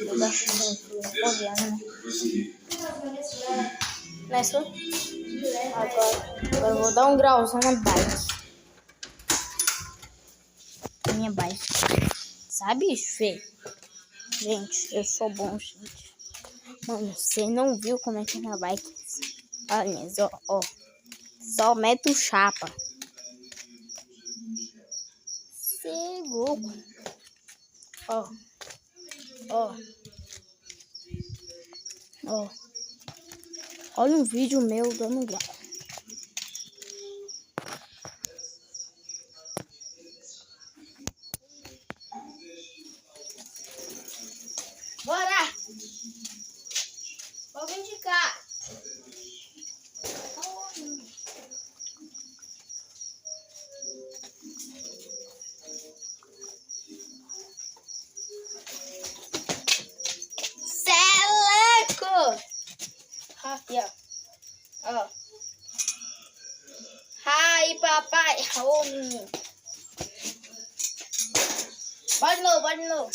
Eu gosto de olhando. Começou? Agora eu vou dar um grauzão na bike. Minha bike. Sabe, Fê? Gente, eu sou bom, gente. Mano, você não viu como é que é minha bike? Olha, ó. Só mete o chapa. Cê é louco. Ó. Olha um vídeo meu dando grau. Bora! Vou vir de cá. Celeco! Aqui, ó. Ai, papai. Oh, menino. Bora de novo.